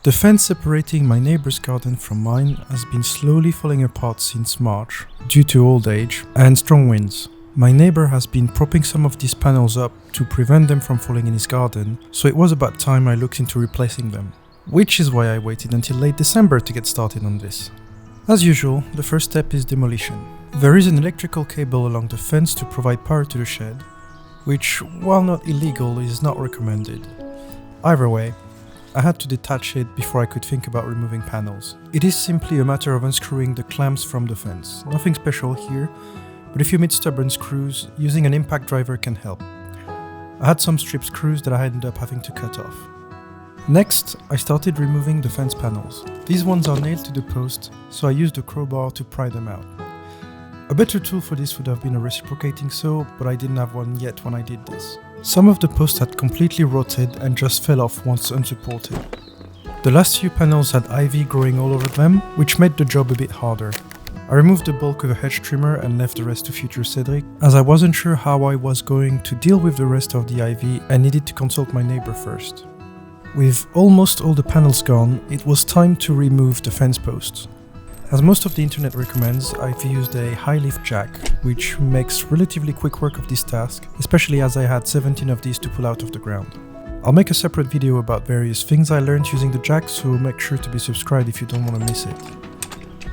The fence separating my neighbor's garden from mine has been slowly falling apart since March due to old age and strong winds. My neighbor has been propping some of these panels up to prevent them from falling in his garden, so it was about time I looked into replacing them. Which is why I waited until late December to get started on this. As usual, the first step is demolition. There is an electrical cable along the fence to provide power to the shed, which, while not illegal, is not recommended. Either way, I had to detach it before I could think about removing panels. It is simply a matter of unscrewing the clamps from the fence. Nothing special here, but if you meet stubborn screws, using an impact driver can help. I had some strip screws that I ended up having to cut off. Next, I started removing the fence panels. These ones are nailed to the post, so I used a crowbar to pry them out. A better tool for this would have been a reciprocating saw, but I didn't have one yet when I did this. Some of the posts had completely rotted and just fell off once unsupported. The last few panels had ivy growing all over them, which made the job a bit harder. I removed the bulk with a hedge trimmer and left the rest to future Cedric, as I wasn't sure how I was going to deal with the rest of the ivy and needed to consult my neighbor first. With almost all the panels gone, it was time to remove the fence posts. As most of the internet recommends, I've used a high lift jack, which makes relatively quick work of this task, especially as I had 17 of these to pull out of the ground. I'll make a separate video about various things I learned using the jack, so make sure to be subscribed if you don't want to miss it.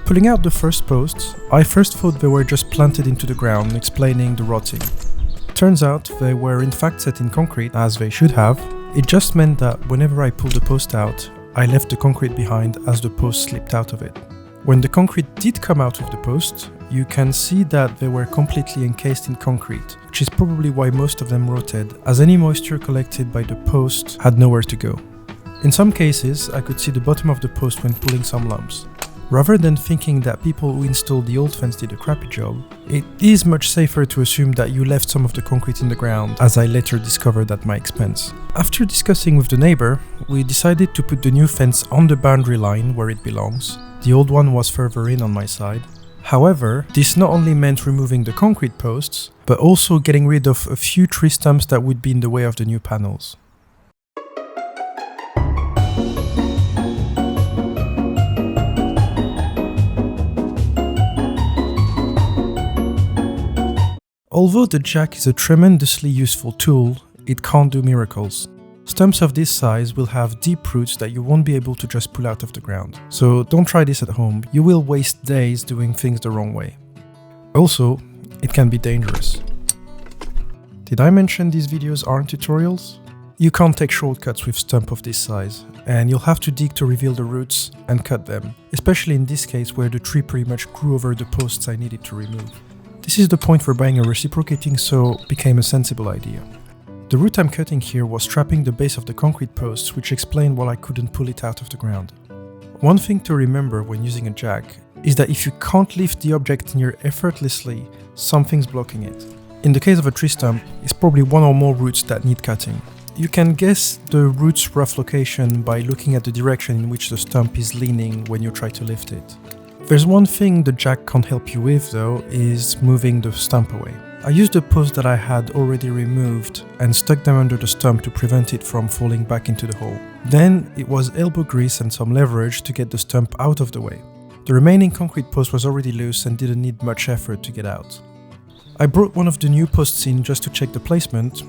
Pulling out the first posts, I first thought they were just planted into the ground, explaining the rotting. Turns out they were in fact set in concrete, as they should have. It just meant that whenever I pulled the post out, I left the concrete behind as the post slipped out of it. When the concrete did come out of the post, you can see that they were completely encased in concrete, which is probably why most of them rotted, as any moisture collected by the post had nowhere to go. In some cases, I could see the bottom of the post when pulling some lumps. Rather than thinking that people who installed the old fence did a crappy job, it is much safer to assume that you left some of the concrete in the ground, as I later discovered at my expense. After discussing with the neighbor, we decided to put the new fence on the boundary line where it belongs. The old one was further in on my side. However, this not only meant removing the concrete posts, but also getting rid of a few tree stumps that would be in the way of the new panels. Although the jack is a tremendously useful tool, it can't do miracles. Stumps of this size will have deep roots that you won't be able to just pull out of the ground. So don't try this at home, you will waste days doing things the wrong way. Also, it can be dangerous. Did I mention these videos aren't tutorials? You can't take shortcuts with stump of this size, and you'll have to dig to reveal the roots and cut them, especially in this case where the tree pretty much grew over the posts I needed to remove. This is the point where buying a reciprocating saw became a sensible idea. The root I'm cutting here was trapping the base of the concrete posts, which explained why I couldn't pull it out of the ground. One thing to remember when using a jack is that if you can't lift the object near effortlessly, something's blocking it. In the case of a tree stump, it's probably one or more roots that need cutting. You can guess the root's rough location by looking at the direction in which the stump is leaning when you try to lift it. There's one thing the jack can't help you with though, is moving the stump away. I used the posts that I had already removed and stuck them under the stump to prevent it from falling back into the hole. Then it was elbow grease and some leverage to get the stump out of the way. The remaining concrete post was already loose and didn't need much effort to get out. I brought one of the new posts in just to check the placement,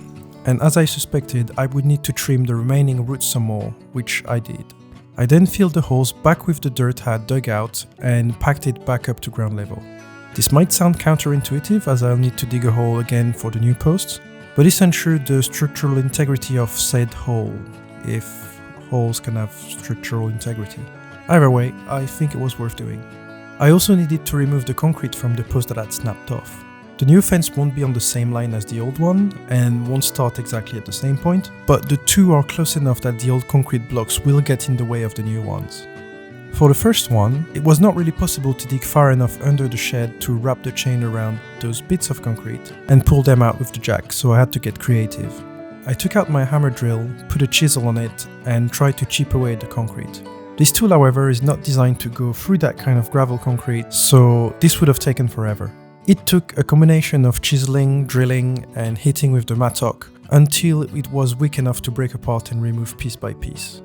and as I suspected, I would need to trim the remaining roots some more, which I did. I then filled the holes back with the dirt I had dug out and packed it back up to ground level. This might sound counterintuitive as I'll need to dig a hole again for the new posts, but this ensured the structural integrity of said hole, if holes can have structural integrity. Either way, I think it was worth doing. I also needed to remove the concrete from the post that had snapped off. The new fence won't be on the same line as the old one and won't start exactly at the same point, but the two are close enough that the old concrete blocks will get in the way of the new ones. For the first one, it was not really possible to dig far enough under the shed to wrap the chain around those bits of concrete and pull them out with the jack, so I had to get creative. I took out my hammer drill, put a chisel on it, and tried to chip away the concrete. This tool, however, is not designed to go through that kind of gravel concrete, so this would have taken forever. It took a combination of chiseling, drilling, and hitting with the mattock until it was weak enough to break apart and remove piece by piece.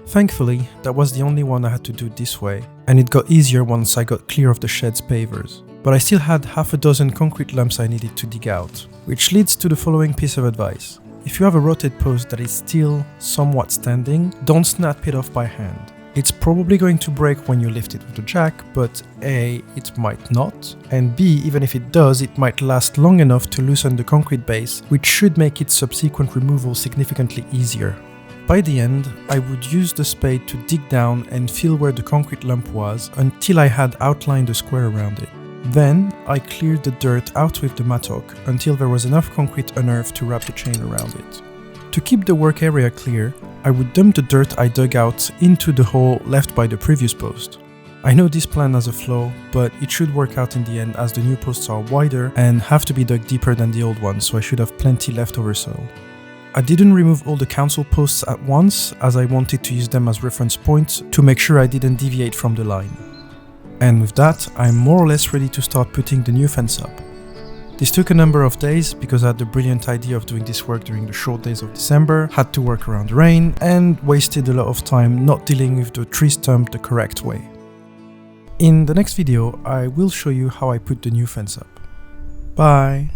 Thankfully, that was the only one I had to do this way, and it got easier once I got clear of the shed's pavers. But I still had half a dozen concrete lumps I needed to dig out, which leads to the following piece of advice. If you have a rotted post that is still somewhat standing, don't snap it off by hand. It's probably going to break when you lift it with the jack, but A, it might not, and B, even if it does, it might last long enough to loosen the concrete base, which should make its subsequent removal significantly easier. By the end, I would use the spade to dig down and feel where the concrete lump was until I had outlined a square around it. Then, I cleared the dirt out with the mattock until there was enough concrete unearthed to wrap the chain around it. To keep the work area clear, I would dump the dirt I dug out into the hole left by the previous post. I know this plan has a flaw, but it should work out in the end as the new posts are wider and have to be dug deeper than the old ones, so I should have plenty leftover soil. I didn't remove all the council posts at once, as I wanted to use them as reference points to make sure I didn't deviate from the line. And with that, I'm more or less ready to start putting the new fence up. This took a number of days because I had the brilliant idea of doing this work during the short days of December, had to work around the rain, and wasted a lot of time not dealing with the tree stump the correct way. In the next video, I will show you how I put the new fence up. Bye!